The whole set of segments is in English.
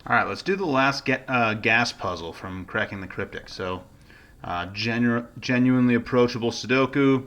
All right, let's do the last gas puzzle from Cracking the Cryptic. So, genuinely approachable Sudoku.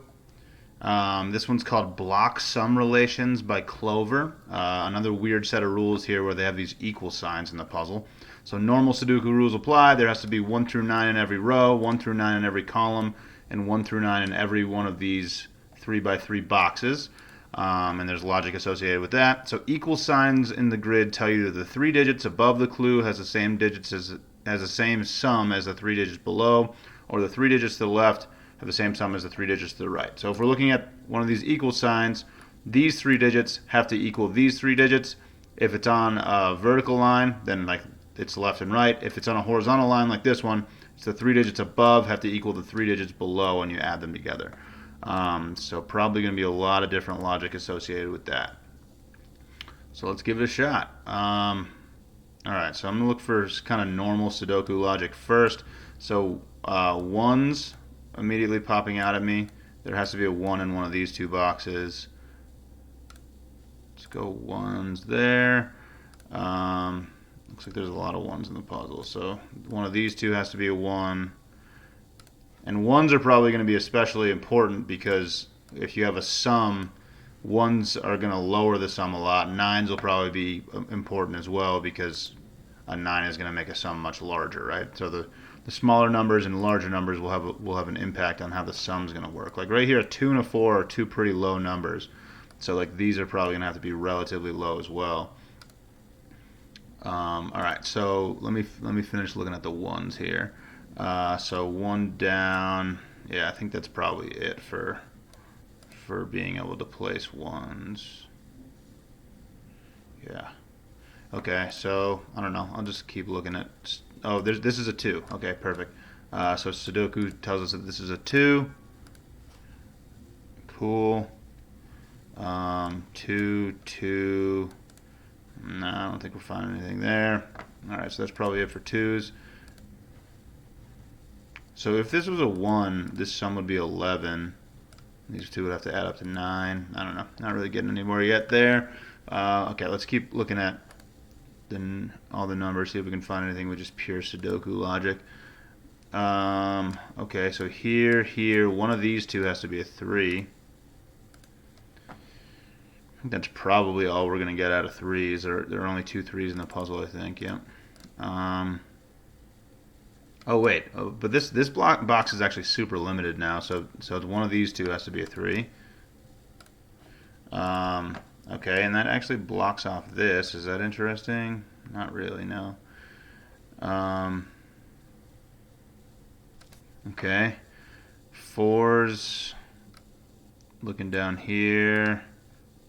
This one's called Block Sum Relations by Clover. Another weird set of rules here where they have these equal signs in the puzzle. So normal Sudoku rules apply. There has to be 1 through 9 in every row, 1 through 9 in every column, and 1 through 9 in every one of these 3 by 3 boxes. And there's logic associated with that. So equal signs in the grid tell you that the 3 digits above the clue has the same digits as the same sum as the 3 digits below, or the 3 digits to the left have the same sum as the 3 digits to the right. So if we're looking at one of these equal signs, these 3 digits have to equal these 3 digits. If it's on a vertical line, then like it's left and right. If it's on a horizontal line like this one, it's the 3 digits above have to equal the 3 digits below when you add them together. So probably going to be a lot of different logic associated with that. So let's give it a shot. Alright, so I'm going to look for kind of normal Sudoku logic first. So ones immediately popping out at me. There has to be a 1 in one of these two boxes. Let's go ones there. Looks like there's a lot of ones in the puzzle. So one of these two has to be a 1. And ones are probably going to be especially important because if you have a sum, ones are going to lower the sum a lot. Nines will probably be important as well because a 9 is going to make a sum much larger, right? So the smaller numbers and larger numbers will have an impact on how the sum's going to work. Like right here, a 2 and a 4 are two pretty low numbers. So like these are probably going to have to be relatively low as well. All right, so let me finish looking at the ones here. So 1 down. Yeah, I think that's probably it for being able to place ones. Yeah. Okay, so I don't know. I'll just keep looking at. Oh, this is a 2. Okay, perfect. So Sudoku tells us that this is a 2. Cool. 2, 2. No, I don't think we're finding anything there. All right, so that's probably it for 2s. So if this was a 1, this sum would be 11. These two would have to add up to 9. I don't know. Not really getting anywhere yet there. Okay, let's keep looking at all the numbers, see if we can find anything with just pure Sudoku logic. Okay, so here, one of these two has to be a 3. I think that's probably all we're going to get out of 3s. There are only 2 3s in the puzzle, I think. Yeah. Oh wait, but this box is actually super limited now. So one of these two has to be a 3. Okay, and that actually blocks off this. Is that interesting? Not really, no. Okay, 4s. Looking down here,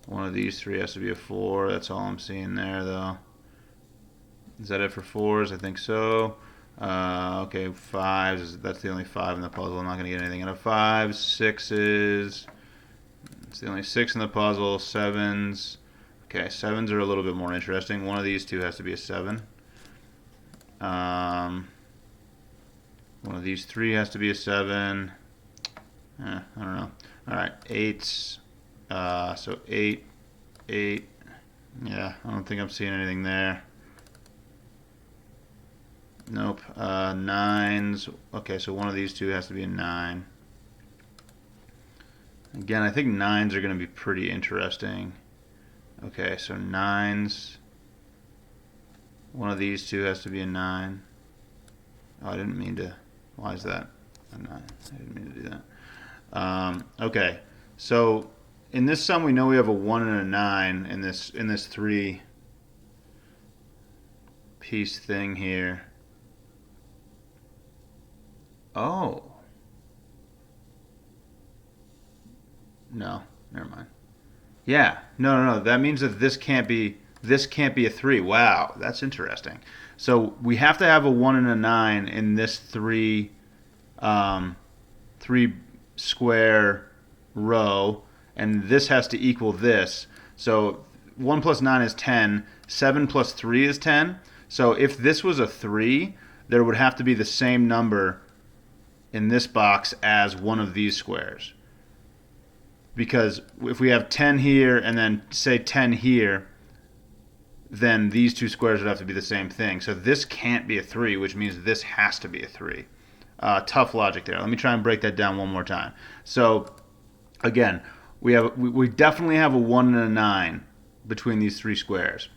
one of these 3 has to be a 4. That's all I'm seeing there, though. Is that it for 4s? I think so. Okay, 5s. That's the only 5 in the puzzle. I'm not going to get anything out of 5s. 6s. It's the only 6 in the puzzle. 7s. Okay, 7s are a little bit more interesting. One of these two has to be a 7. One of these 3 has to be a 7. I don't know. All right, 8s. So 8, 8. Yeah, I don't think I'm seeing anything there. Nope. 9s. Okay, so one of these two has to be a 9. Again, I think 9s are going to be pretty interesting. Okay, so 9s. One of these two has to be a 9. Oh, I didn't mean to. Why is that a 9? I didn't mean to do that. Okay, so in this sum, we know we have a 1 and a 9 in this 3-piece thing here. Oh. No, never mind. Yeah, no. That means that this can't be a 3. Wow, that's interesting. So we have to have a 1 and a 9 in this 3 square row, and this has to equal this. So 1 plus 9 is 10. 7 plus 3 is 10. So if this was a 3, there would have to be the same number in this box as one of these squares. Because if we have 10 here and then say 10 here, then these two squares would have to be the same thing. So this can't be a 3, which means this has to be a 3. Tough logic there. Let me try and break that down one more time. So again, we definitely have a 1 and a 9 between these three squares.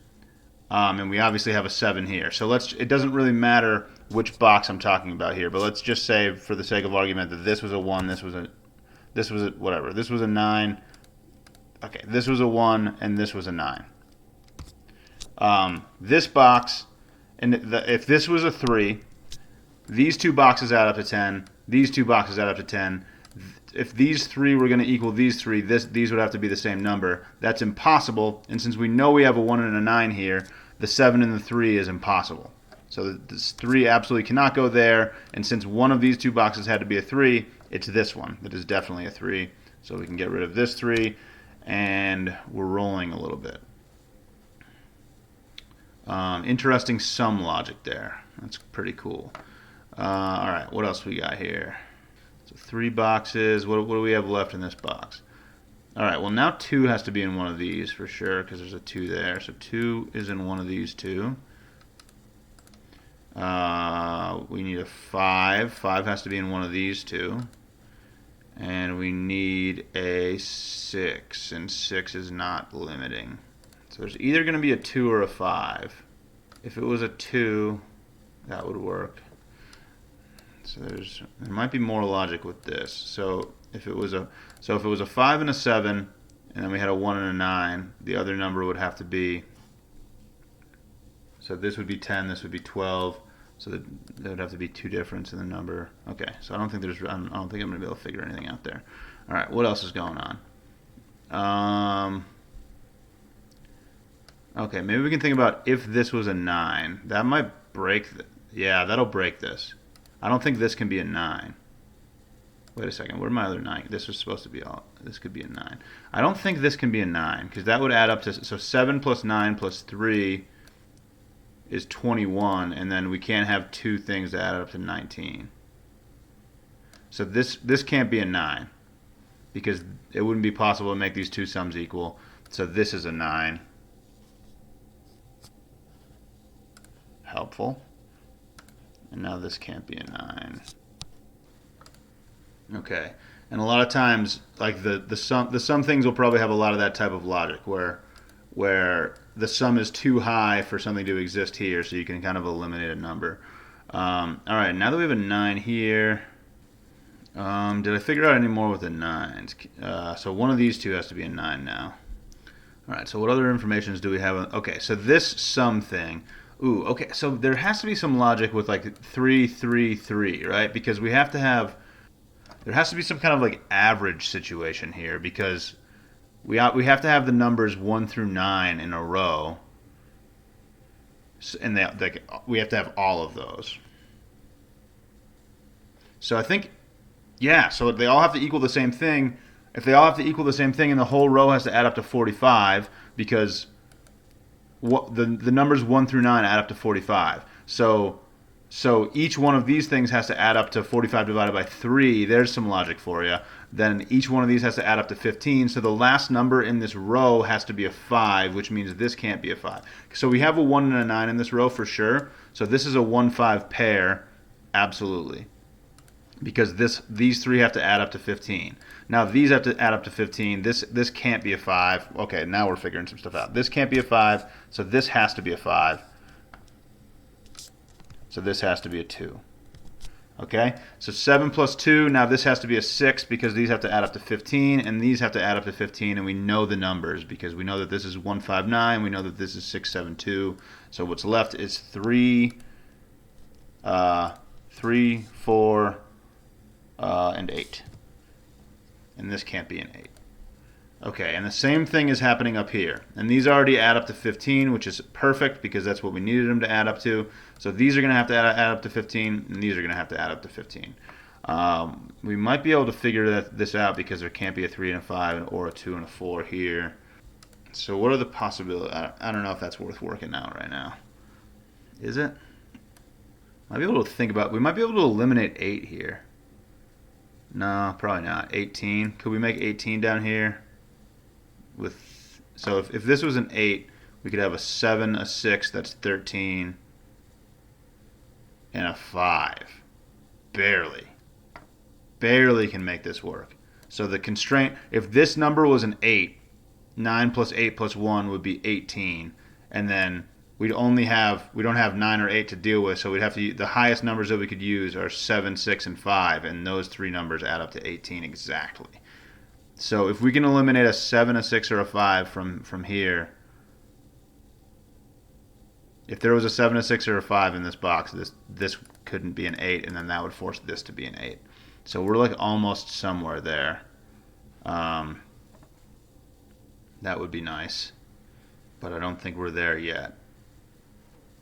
And we obviously have a 7 here. So it doesn't really matter which box I'm talking about here, but let's just say for the sake of argument that this was a 1, this was a whatever. This was a 9. Okay, this was a 1 and this was a 9. This box, and if this was a 3, these two boxes add up to 10. These two boxes add up to 10. If these three were going to equal these three, these would have to be the same number. That's impossible, and since we know we have a 1 and a 9 here, the 7 and the 3 is impossible. So this 3 absolutely cannot go there, and since one of these two boxes had to be a 3, it's this one that is definitely a 3. So we can get rid of this 3, and we're rolling a little bit. Interesting sum logic there. That's pretty cool. All right, what else we got here? So 3 boxes. What do we have left in this box? All right, well now 2 has to be in one of these for sure because there's a 2 there. So 2 is in one of these two. We need a 5. 5 has to be in one of these two. And we need a 6, and 6 is not limiting. So there's either going to be a 2 or a 5. If it was a 2, that would work. So there might be more logic with this. So if it was a 5 and a 7, and then we had a 1 and a 9, the other number would have to be. So this would be 10. This would be 12. So there would have to be 2 difference in the number. Okay. So I don't think I'm going to be able to figure anything out there. All right. What else is going on? Okay. Maybe we can think about if this was a 9. That might break. Yeah, that'll break this. I don't think this can be a 9. Wait a second. Where's my other 9? This was supposed to be all. This could be a 9. I don't think this can be a 9 because that would add up to. So 7 plus 9 plus 3 is 21, and then we can't have 2 things that add up to 19. So this can't be a 9 because it wouldn't be possible to make these two sums equal. So this is a 9. Helpful. And now this can't be a 9. Okay. And a lot of times, like the sum things will probably have a lot of that type of logic where the sum is too high for something to exist here, so you can kind of eliminate a number. All right, now that we have a 9 here, did I figure out any more with the 9s? So one of these two has to be a 9 now. All right, so what other informations do we have? Okay, so this sum thing. Ooh, okay, so there has to be some logic with like 3, 3, 3, right? Because there has to be some kind of like average situation here because we have to have the numbers 1 through 9 in a row, and we have to have all of those. So I think, yeah, so they all have to equal the same thing. If they all have to equal the same thing, and the whole row has to add up to 45 because the numbers 1 through 9 add up to 45. So each one of these things has to add up to 45 divided by 3. There's some logic for you. Then each one of these has to add up to 15. So the last number in this row has to be a 5, which means this can't be a 5. So we have a 1 and a 9 in this row for sure. So this is a 1-5 pair, absolutely. Because these three have to add up to 15. Now if these have to add up to 15, this can't be a 5. Okay, now we're figuring some stuff out. This can't be a 5, so this has to be a 5. So this has to be a 2. Okay, so 7 plus 2, now this has to be a 6 because these have to add up to 15, and these have to add up to 15, and we know the numbers because we know that this is 159, we know that this is 672. So what's left is 3, 4, and 8. And this can't be an 8. Okay, and the same thing is happening up here. And these already add up to 15, which is perfect because that's what we needed them to add up to. So these are going to have to add up to 15, and these are going to have to add up to 15. We might be able to figure this out because there can't be a 3 and a 5 or a 2 and a 4 here. So what are the possibilities? I don't know if that's worth working out right now. Is it? Might be able to think about. We might be able to eliminate 8 here. No, probably not. 18. Could we make 18 down here? So if this was an 8, We could have a 7, a 6, that's 13, and a 5. Barely. Barely can make this work. So the constraint, if this number was an 8, 9 plus 8 plus 1 would be 18. And then we don't have 9 or 8 to deal with, so we'd have to, the highest numbers that we could use are 7, 6, and 5, and those three numbers add up to 18 exactly. So if we can eliminate a 7, a 6, or a 5 from here, if there was a 7, a 6, or a 5 in this box, this couldn't be an 8, and then that would force this to be an 8. So we're like almost somewhere there. That would be nice, but I don't think we're there yet.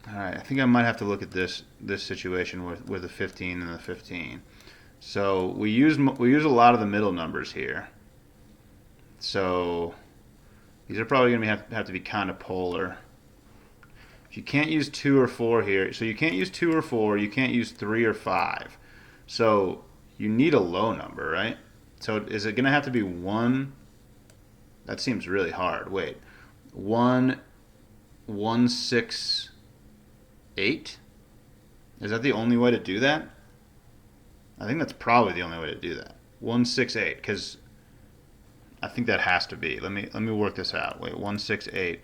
All right, I think I might have to look at this situation with the 15 and the 15. So we use a lot of the middle numbers here. So these are probably going to have to be kind of polar. If you can't use 2 or 4 here, so you can't use 2 or 4, you can't use 3 or 5. So you need a low number, right? So is it going to have to be 1? That seems really hard. Wait, 1, 1, 6, 8? Is that the only way to do that? I think that's probably the only way to do that. 1, 6, 8, because I think that has to be. Let me work this out. Wait, 1, 6, 8.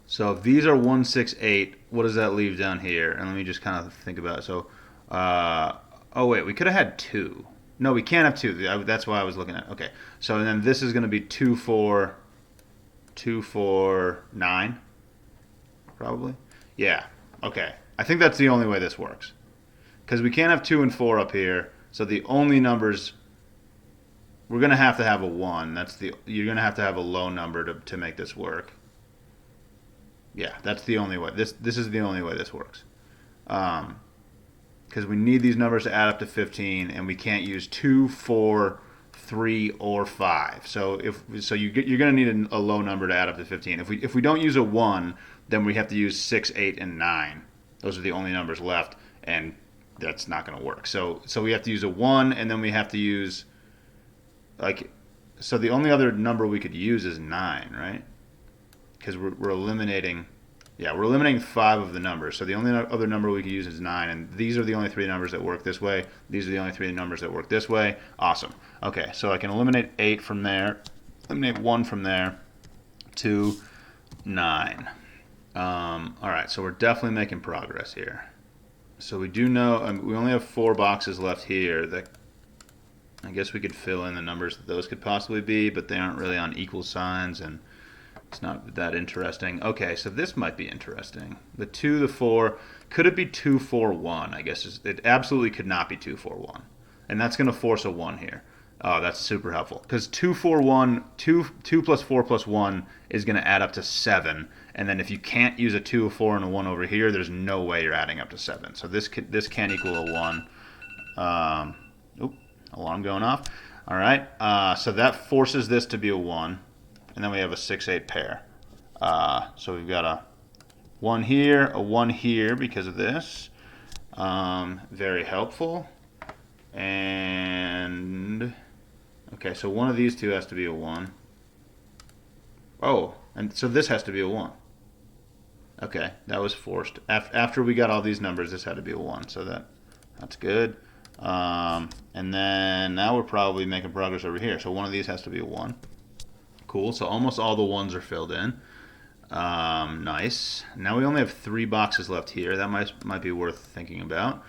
So if these are 1, 6, 8, what does that leave down here? And let me just kind of think about it. So, oh wait, we could have had 2. No, we can't have 2. That's why I was looking at it. Okay, so and then this is going to be 2, 4, 2, 4, 9, probably. Yeah, okay. I think that's the only way this works. Because we can't have 2 and 4 up here, so the only numbers, we're going to have a 1. You're going to have a low number to make this work. Yeah, that's the only way. This is the only way this works. Because we need these numbers to add up to 15, and we can't use 2, 4, 3, or 5. So you're going to need a low number to add up to 15. If we don't use a 1, then we have to use 6, 8, and 9. Those are the only numbers left, and that's not going to work. So we have to use a 1, and then we have to use so the only other number we could use is 9, right? Because we're eliminating 5 of the numbers. So the only other number we could use is 9, and these are the only 3 numbers that work this way. These are the only 3 numbers that work this way. Awesome. Okay, so I can eliminate 8 from there, eliminate 1 from there, 2, 9. All right, so we're definitely making progress here. So we do know we only have 4 boxes left here that I guess we could fill in the numbers that those could possibly be, but they aren't really on equal signs, and it's not that interesting. Okay, so this might be interesting. The 2, the 4, could it be 2, 4, 1? I guess it absolutely could not be 2, 4, 1. And that's going to force a 1 here. Oh, that's super helpful. Because 2, 4, 1, 2 plus 4 plus 1 is going to add up to 7. And then if you can't use a 2, a 4, and a 1 over here, there's no way you're adding up to 7. So this can equal a 1. Alarm going off. All right, so that forces this to be a 1. And then we have a 6, 8 pair. So we've got a 1 here, a 1 here because of this. Very helpful. And okay, so one of these two has to be a 1. Oh, and so this has to be a 1. Okay, that was forced. After we got all these numbers, this had to be a 1. So that's good. And then now we're probably making progress over here. So one of these has to be a 1. Cool. So almost all the 1s are filled in. Nice. Now we only have 3 boxes left here. That might be worth thinking about.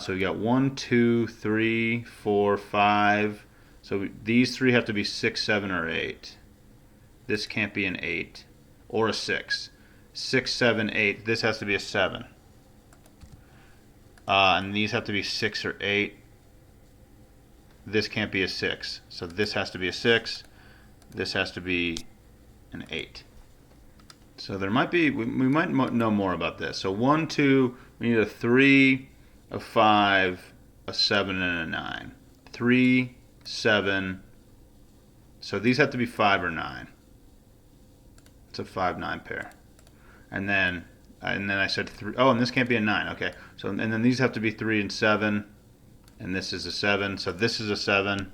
So we got 1, 2, 3, 4, 5. So these 3 have to be 6, 7, or 8. This can't be an 8 or a 6. 6, 7, 8. This has to be a 7. And these have to be 6 or 8. This can't be a 6. So this has to be a 6. This has to be an 8. So there might be, we might know more about this. So 1, 2, we need a 3, a 5, a 7, and a 9. 3, 7. So these have to be 5 or 9. It's a 5, 9 pair. And then I said 3. Oh, and this can't be a 9. Okay. So and then these have to be 3 and 7. And this is a 7. So this is a 7.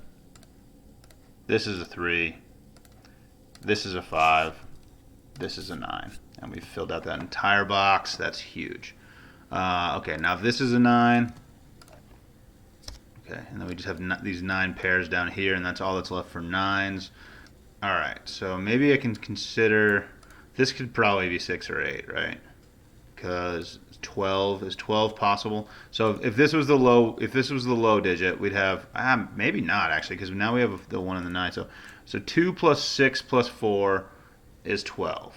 This is a 3. This is a 5. this is a 9. And we filled out that entire box. That's huge. Okay, now if this is a 9, okay, and then we just have these 9 pairs down here, and that's all that's left for 9s. All right, so maybe I can consider, this could probably be 6 or 8, right? Because 12 is 12 possible. So if this was the low digit, we'd have maybe not actually, because now we have the 1 and the 9. So 2 plus 6 plus 4 is 12.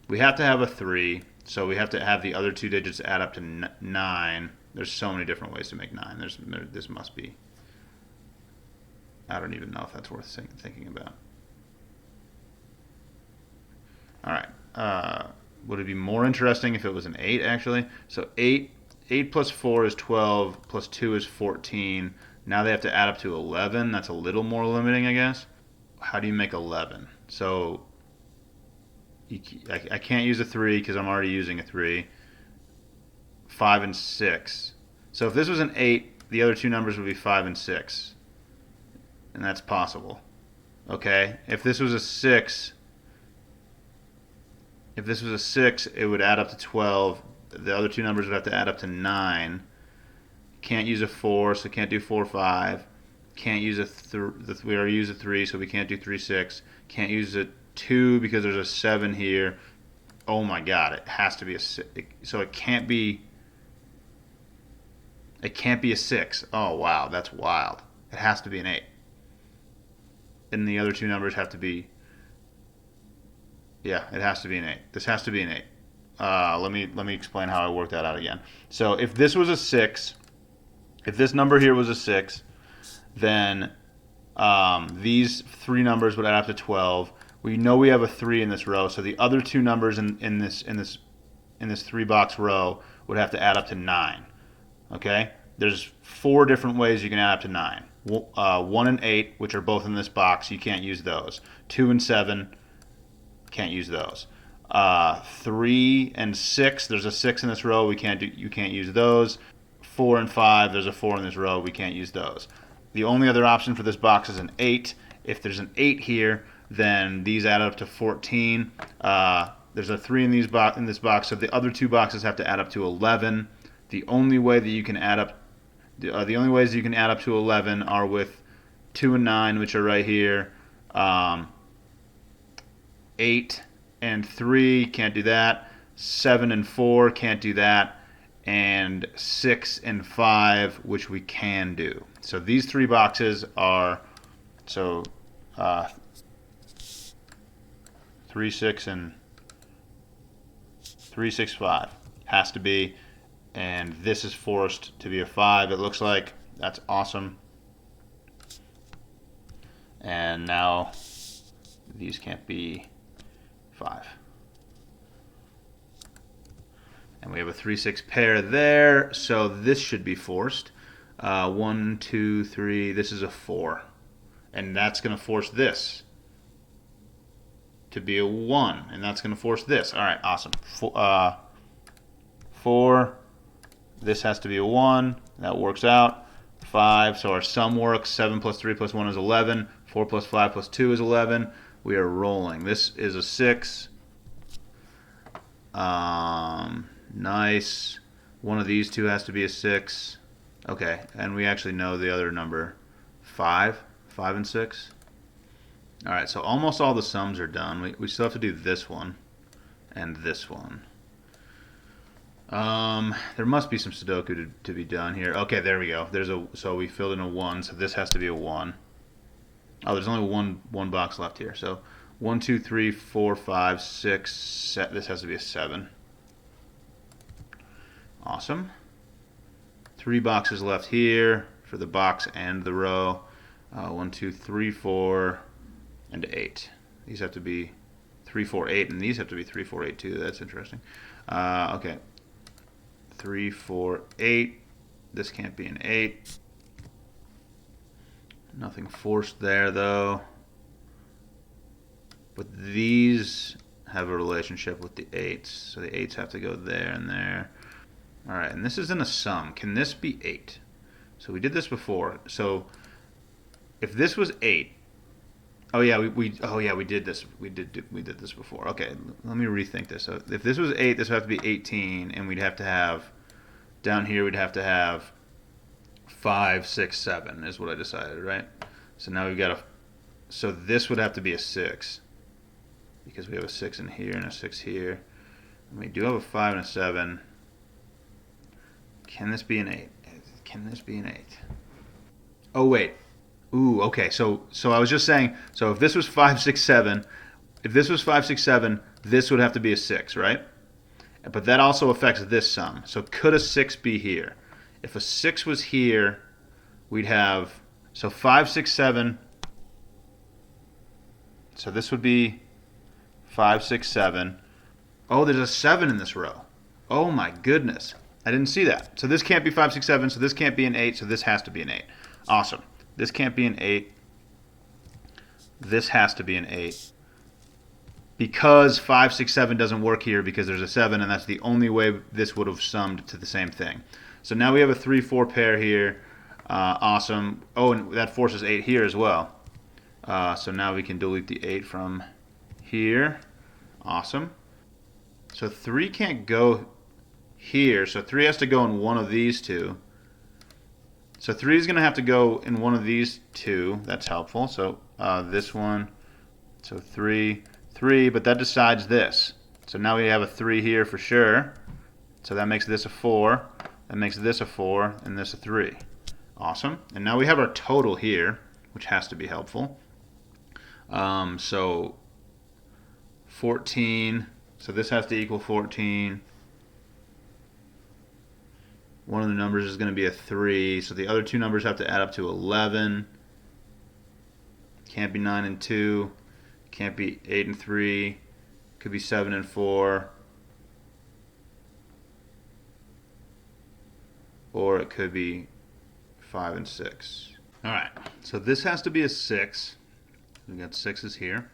We have to have a 3, so we have to have the other 2 digits add up to 9. There's so many different ways to make 9. This must be, I don't even know if that's worth thinking about. All right. Would it be more interesting if it was an 8, actually? So 8 plus 4 is 12, plus 2 is 14. Now they have to add up to 11. That's a little more limiting, I guess. How do you make 11? So I can't use a 3 because I'm already using a 3. 5 and 6. So if this was an 8, the other 2 numbers would be 5 and 6. And that's possible. Okay? If this was a 6... If this was a 6, it would add up to 12. The other 2 numbers would have to add up to 9. Can't use a 4, so can't do 4, 5. Can't use we already use a 3, so we can't do 3, 6. Can't use a 2 because there's a 7 here. Oh my God, it has to be a 6. So it can't be a 6. Oh wow, that's wild. It has to be an 8. And the other 2 numbers have to be, yeah, it has to be an 8. This has to be an 8. Let me explain how I worked that out again. So if this was a 6, if this number here was a 6, then these 3 numbers would add up to 12. We know we have a 3 in this row, so the other 2 numbers in this 3-box row would have to add up to 9. Okay? There's 4 different ways you can add up to 9. 1 and 8, which are both in this box, you can't use those. 2 and 7, can't use those. 3 and 6, there's a 6 in this row, you can't use those. 4 and 5, there's a 4 in this row, we can't use those. The only other option for this box is an 8. If there's an 8 here, then these add up to 14. There's a 3 in this box, so the other 2 boxes have to add up to 11. The only way that you can add up, the only ways you can add up to 11 are with 2 and 9, which are right here. 8 and 3, can't do that. 7 and 4, can't do that. And 6 and 5, which we can do. So these 3 boxes are, 3, 6, and 3, 6, 5 has to be, and this is forced to be a 5. It looks like that's awesome. And now these can't be 5. And we have a 3, 6 pair there, so this should be forced. 1, 2, 3, this is a 4. And that's going to force this to be a 1. And that's going to force this. All right, awesome. 4, this has to be a 1. That works out. 5, so our sum works. 7 plus 3 plus 1 is 11. 4 plus 5 plus 2 is 11. We are rolling. This is a 6. Nice. One of these 2 has to be a 6. Okay, and we actually know the other number. 5 and 6. All right, so almost all the sums are done. We still have to do this one and this one. There must be some sudoku to be done here. Okay, there we go. So we filled in a 1, so this has to be a 1. Oh, there's only one box left here. So 1, 2, 3, 4, 5, 6. This has to be a 7. Awesome. 3 boxes left here for the box and the row. 1, 2, 3, 4, and 8. These have to be 3, 4, 8, and these have to be 3, 4, 8 too. That's interesting. Okay. 3, 4, 8. This can't be an 8. Nothing forced there though. But these have a relationship with the 8s. So the 8s have to go there and there. Alright, and this isn't a sum. Can this be 8? So we did this before. So if this was 8, Oh yeah, we did this. We did this before. Okay, let me rethink this. So if this was 8, this would have to be 18, and we'd have to have down here. We'd have to have 5, 6, 7 is what I decided, right? So now we've got a. So this would have to be a 6 because we have a 6 in here and a 6 here. And we do have a 5 and a 7. Can this be an 8? Can this be an 8? Oh wait. Ooh, okay. So I was just saying. So if this was 5, 6, 7, if this was 5, 6, 7, this would have to be a 6, right? But that also affects this sum. So could a 6 be here? If a 6 was here, we'd have so 5, 6, 7. So this would be 5, 6, 7. Oh, there's a 7 in this row. Oh my goodness. I didn't see that. So this can't be 5, 6, 7. So this can't be an 8. So this has to be an 8. Awesome. This can't be an 8. This has to be an 8. Because 5, 6, 7 doesn't work here because there's a 7, and that's the only way this would have summed to the same thing. So now we have a 3, 4 pair here. Awesome. Oh, and that forces 8 here as well. So now we can delete the 8 from here. Awesome. So 3 can't go here. So 3 has to go in one of these two. So 3 is going to have to go in one of these two. That's helpful. So this one. So 3, 3, but that decides this. So now we have a 3 here for sure. So that makes this a 4. That makes this a 4 and this a 3. Awesome. And now we have our total here, which has to be helpful. So 14. So this has to equal 14. One of the numbers is going to be a 3. So the other two numbers have to add up to 11. Can't be 9 and 2. Can't be 8 and 3. Could be 7 and 4. Or it could be 5 and 6. Alright, so this has to be a 6. We've got 6s here.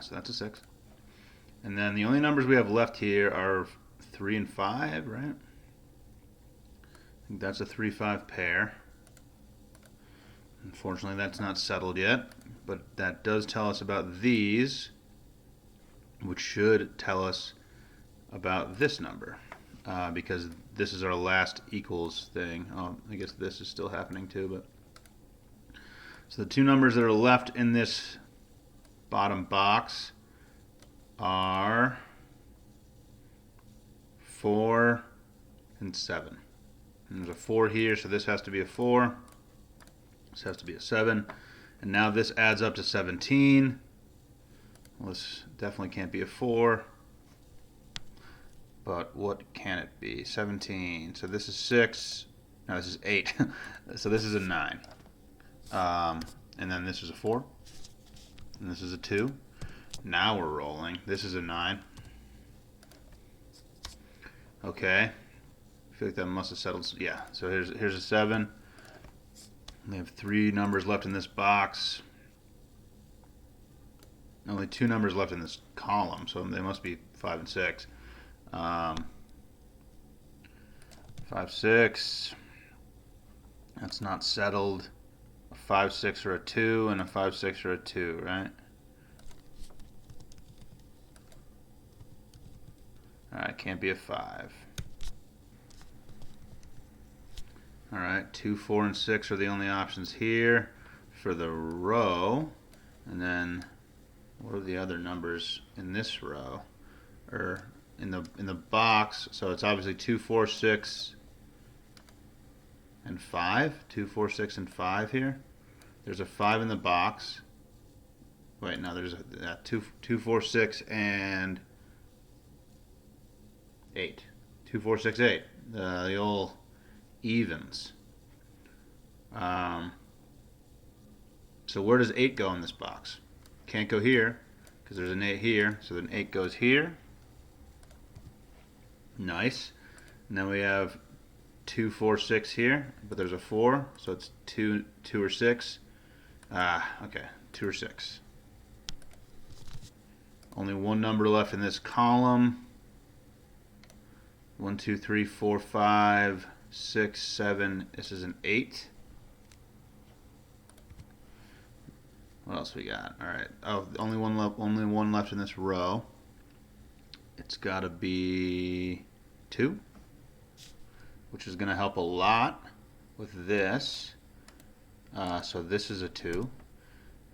So that's a 6. And then the only numbers we have left here are 3 and 5, right? I think that's a 3, 5 pair. Unfortunately, that's not settled yet, but that does tell us about these, which should tell us about this number, because this is our last equals thing. Oh, I guess this is still happening too, but so the two numbers that are left in this bottom box are 4 and 7. And there's a 4 here, so this has to be a 4. This has to be a 7. And now this adds up to 17. Well, this definitely can't be a 4. But what can it be? 17. So this is 6. No, this is 8. So this is a 9. And then this is a 4. And this is a 2. Now we're rolling. This is a 9. Okay. I feel like that must have settled. Yeah. So here's a 7. We have 3 numbers left in this box. Only 2 numbers left in this column, so they must be 5 and 6. 5, 6. That's not settled. A 5, 6 or a 2, and a 5, 6 or a 2, right? Alright, can't be a 5. Alright, 2, 4, and 6 are the only options here for the row. And then what are the other numbers in this row? Or in the box, so it's obviously 2, 4, 6, and 5. 2, 4, 6, and 5 here. There's a 5 in the box. Wait, no, there's a 2, 4, 6, and 8. 2, 4, 6, 8. The old evens. So where does 8 go in this box? Can't go here because there's an 8 here. So then 8 goes here. Nice. Now we have 2, 4, 6 here, but there's a 4, so it's 2 or 6. Okay, 2 or 6. Only one number left in this column. 1, 2, 3, 4, 5, 6, 7. This is an 8. What else we got? All right. Oh, only one left. Only one left in this row. It's got to be 2, which is going to help a lot with this. So this is a 2,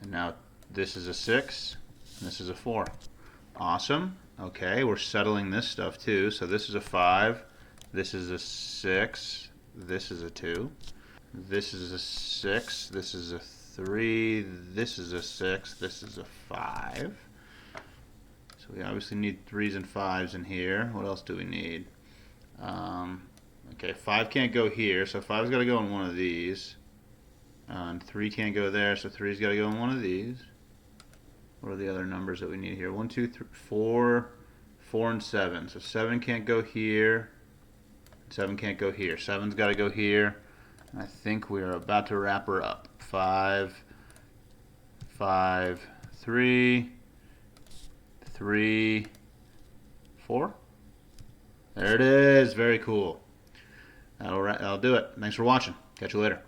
and now this is a 6, and this is a 4. Awesome. Okay, we're settling this stuff too. So this is a 5, this is a 6, this is a 2, this is a 6, this is a 3, this is a 6, this is a 5. So we obviously need 3s and 5s in here. What else do we need? Okay, 5 can't go here, so 5's got to go in one of these. And 3 can't go there, so 3's got to go in one of these. What are the other numbers that we need here? 1, 2, 3, 4, 4, and 7. So 7 can't go here. 7 can't go here. 7's got to go here. And I think we are about to wrap her up. 5, 5, 3, 3, 4. There it is. Very cool. That'll do it. Thanks for watching. Catch you later.